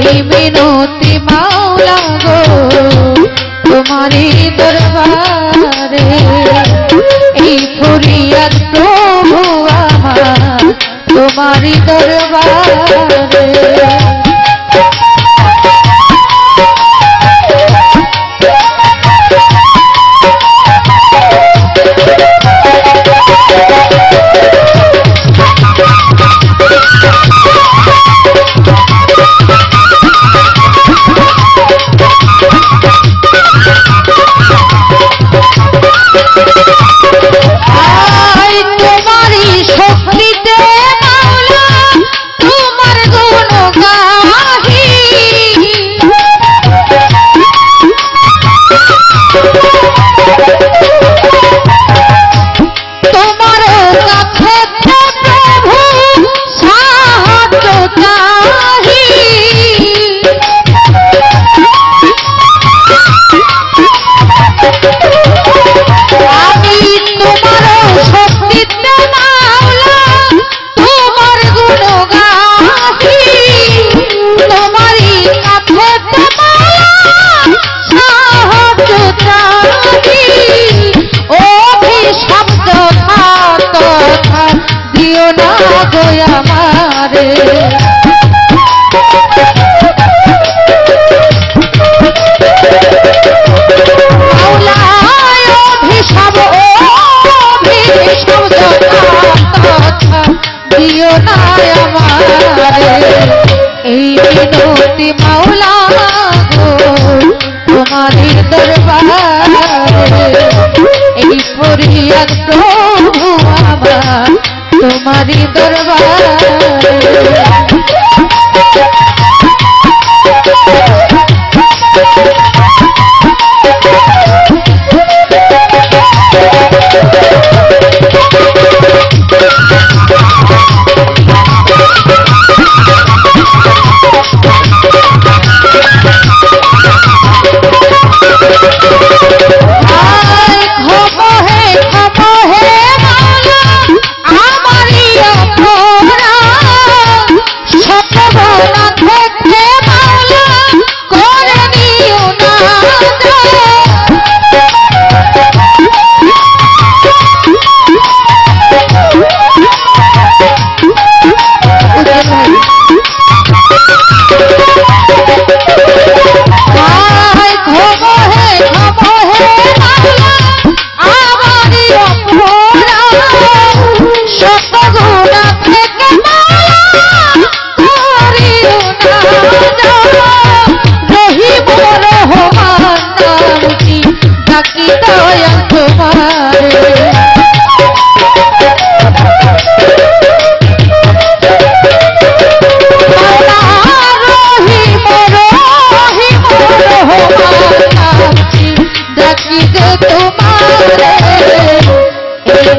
এই মিনতি মাওলা গো তোমারি দরবারে এই ফরিয়াদ প্রভু আমার তোমারি দরবারে এই মিনতি মাওলা গো তোমারি দরবারে এই ফরিয়াদ প্রভু আমার তোমারি দরবারে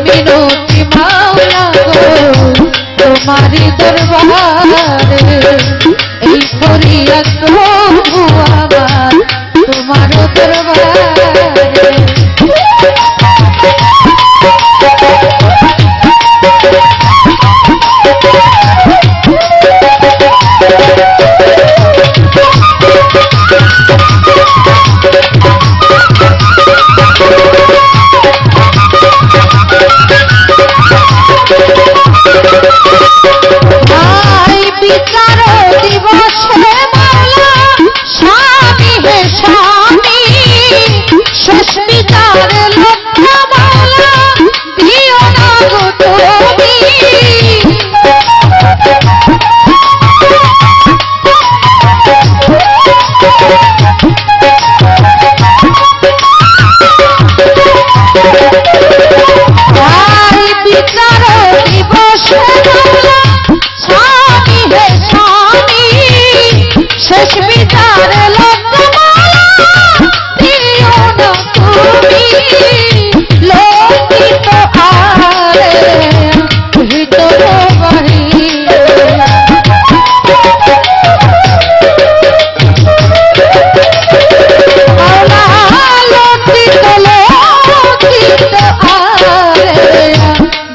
মিনতি মাওলা গো তোমারি দরবারে এই ফরিয়াদ প্রভু আমার তোমার দরবারে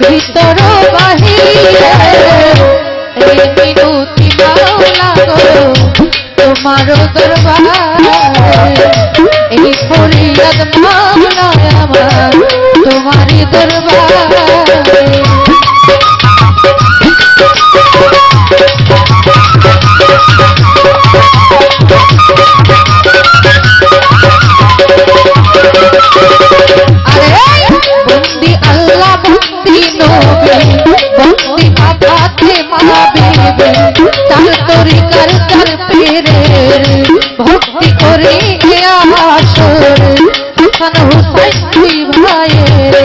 ভিতর বাহিরে এই মিনতি মাওলা দরবারে এই ফরিয়াদ মাওলা আমার তোমারই দরবারে বন্দি আল্লাহ বন্দি নবী বন্দি মাথাতে মা বিবি তার তরিকার তার পীরের ভক্তি করে আসর হাসান হুসাইন দুই ভাইয়ের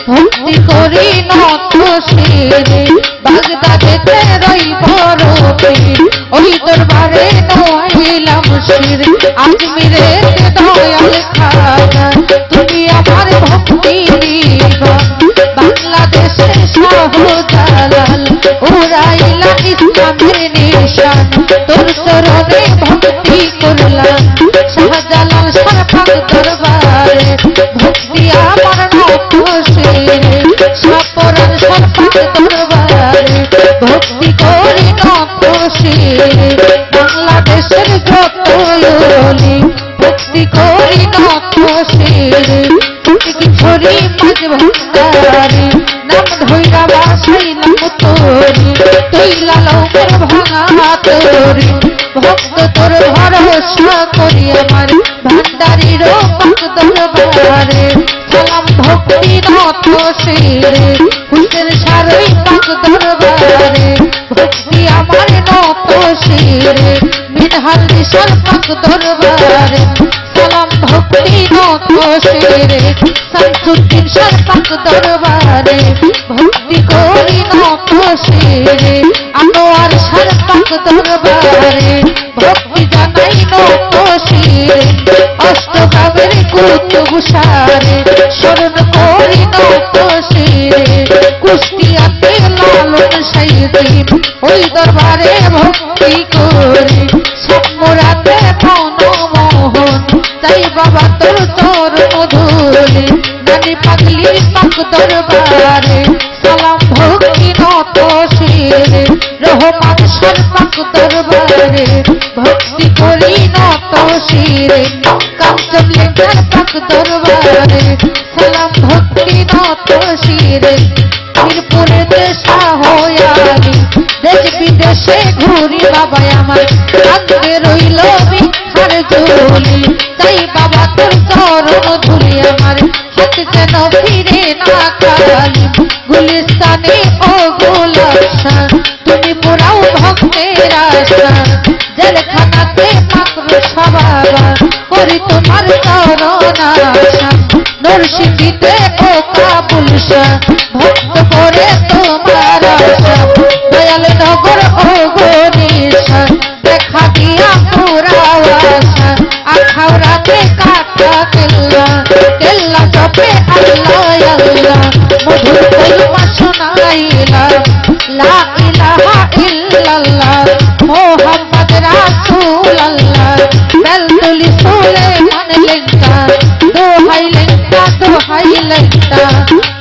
ভক্তি করি নত শিরে বাগদাদেতে রই বড় পীর ওই দরবারে নইলাম শির আজমিরের দয়াল খাজা তুমি আমার ভক্তি দিবা বাংলাদেশের শাহজালাল উড়াইলা ইসলামের নিশান তোর চরণে ভক্তি করলাম শাহজালাল সরকার দরবারে ভক্তি আমার নত শিরে সাপরান সরকার দরবারে ভক্তি করি নত শিরে বাংলাদেশের যত ওলি ভক্তি করি নত শিরে ছড়ি মাঝ ভক্তারি নাম ধৈরা বাসাইলাম তোরি তুই লালকের ভাঙা তোরি ভক্ত তোর ভরসা করি আমার ভান্ডারির পাক দরবারে সালাম ভক্তি নত শিরে হুসেন সারই পাক দরবারে ভক্তি আমার নত শিরে মিনহাল নিশার পাক দরবারে সালাম ভক্তি নত শিরে শামসুদ্দিন শাহ পাক দরবারে ভক্তি করি নত শিরে আনোয়ার শাহ পাক দরবারে ভক্তি জানাই নত শিরে অষ্টগ্রামের কুতুব সারে স্মরণ করি নত শিরে কুষ্টিয়াতে লালন সাইদিন ওই দরবারে ভক্তি করি সামরাতে মনমোহন তাই বাবা তোর চরণ ধরে নানি পাগলির পাক দরবারে সালাম ভক্তি নত শিরে রহমান শাহ পাক দরবারে ভক্তি করি নত শিরে কাঞ্চন লেখার পাক দরবারে সালাম ভক্তি নত শিরে মিরপুরে দেশা হয়ালি দেশ বিদেশে ঘুরি বাবা আমার কান্দে রইল বিখার জলি তাই বাবা তোর চরণ ধুলি আমার হাত যেন ফিরে না খালি গুলিস্তানে ও গোলাপশান তুমি পুরাও ভক্তের আশা জেলখানাতে মাত্র সবাবা করি তোমার চরণ আশা নরসিংদীতে ও কাবুল শাহ ভক্ত করে তোমার আশা দয়াল নগর ও গণেশা দেখা দিয়া পুরাও আশা আখাউড়াতে কাটা কেল্লা কেল্লা জপে আল্লাহ আল্লাহ মধুর কলমা শোনাইলাম লা ইলাহা ইল্লাল্লাহ মুহাম্মদ রাসূলুল্লাহ বেলতুলি সুলেমান লেঙ্কা দোহাই লেঙ্কা দোহাই লেঙ্কা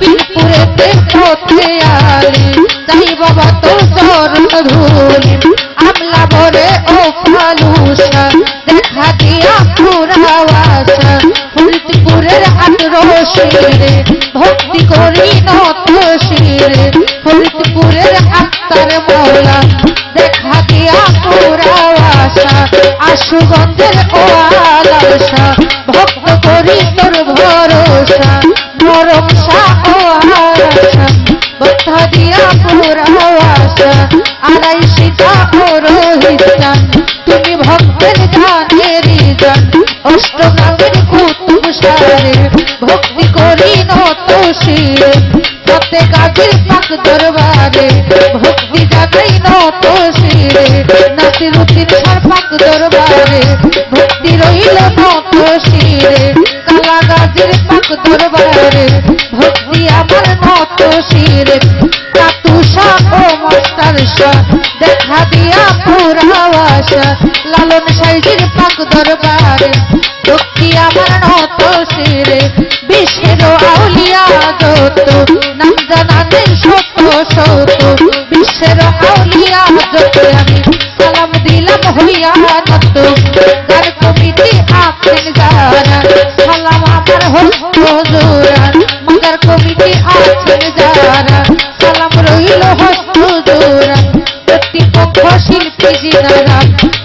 পীরপুরেতে পথে আলি তাই বাবা তোর চরণ ধুলি আমলা ভরে ও ফালুসা দেখা দিয়া পুরাও আশা ফরিদপুরের 18 শিরে ভক্তি করি নত শিরে ফরিদপুরের আক্তার মওলা দেখা দিয়া পুরাও আশা আশুগঞ্জের ও আলাশা ভক্ত করি তোর ভরসা নরম শাহ ও আশা বদ্ধা দিয়া পুরাও আশা আড়াই সীতা ও রোহিতান তুমি ভক্তের গানের গান অষ্টগ্রামের কুতুব সারে ভক্তি করি নত শিরে ফতে গাজীর পাক দরবারে ভক্তি জানাই নত শিরে নাসিরুদ্দিন শাহ পাক দরবারে ভক্তি রইল নত শিরে কালা গাজীর পাক দরবারে ভক্তি আমার নত শিরে কাতুষা ও মাস্টার শাহ দেখা দিয়া পুরাও আশা লালন সাইজির পাক দরবারে ভক্তি আমার নত শিরে বিশ্বের আউলিয়া যত নাম জানানের শত শত বিশ্বের আউলিয়া যত আমি সালাম দিলাম হইয়া নত গান কমিটি আছেন যারা সালাম আমার হস্ত জোড়া মাজার কমিটি আছেন যারা সালাম রইল হস্ত জোড়া প্রতিপক্ষ শিল্পী যিনারা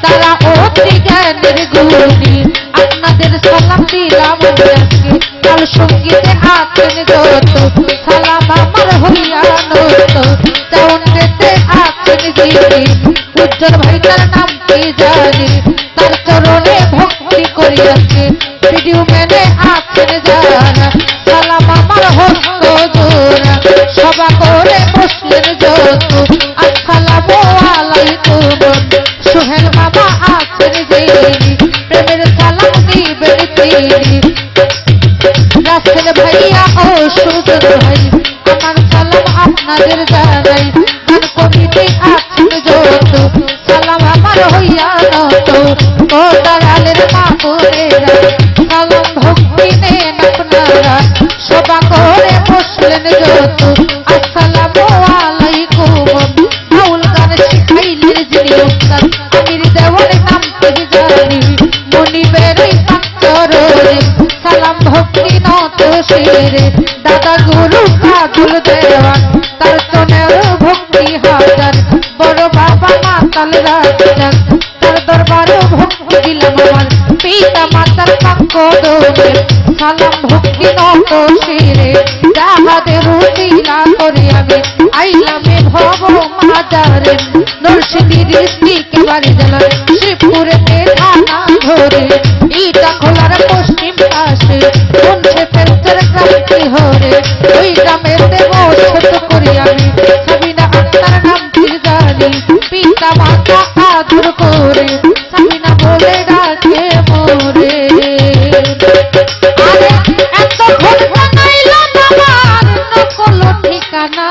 তারা অতি জ্ঞানের গুণী আপনাদের সালাম দিলাম আজকে কাল সঙ্গীতে আছেন যত সালাম আমার হইয়া নত চাউন্ডেতে আছেন যিনি উজ্জ্বল ভাই তার নাম কি জানি তার চরণে ভক্তি করিয়াছে ভিডিও মেনে আছেন যারা সালাম আমার হস্ত জোড়া সভা করে বসলেন যত আসসালামু আলাইকুম সোহেল মামা আছেন যিনি প্রেমের সালাম দিবেন তিনি রাসেল ভাইয়া ও সুজন ভাই আমার সালাম আপনাদের জানাই গান কমিটি আছেন যত সালাম আমার হইয়া নত ও দালালের মা বোনেরা সালাম ভক্তি নেন আপনারা সভা করে বসলেন যত আসসালামু আলাইকুম বাউল গান শিখাইলেন যিনি উস্তাদ আমির দেওয়ার নাম কি জানি মনিবের চরণে সালাম ভক্তি নত শিরে দাদা গুরু কাজল দেওয়ান তার চনের ভক্তি হাজার বড় বাবা মাতাল রাজান তার দরবারে ভক্তি দিলাম আমার পিতা মাতার পাকদমে সালাম ভক্তি নত শিরে যাহাদের রুচিলা করে আমি আইলামে ভব মাজারে নরসিংদী ডিস্ট্রিক্ট বাড়ি জেলার শ্রীপুরে থানা ধরে ইটা খোলার পশ্চিম পাশে বনছে পেন্টার ক্রান্তি হরে ওই গ্রামেতে বসত করি আমি সাবিনা আক্তার নাম কি জানি পিতা মাতা আদর করে সাবিনা বলে ডাকে মোরে আরে এতক্ষণ জানাইলাম আমার নকল ঠিকানা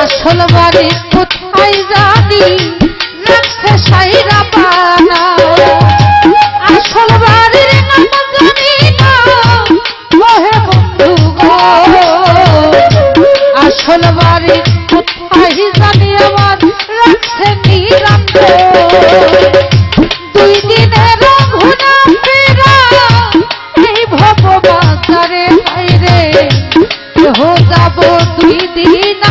আসল বাড়ি কোথায় জানি রাখছে সাইরা পানা আসল বাড়ির নাম জানি না ওহে বন্ধু গো আসল বাড়ি কোথায় জানি আমার রাখছে নিরান্ত দুই দিনের ঘুনা ফেরা এই ভব বাজারে বাইরে হো যাব দুই দিন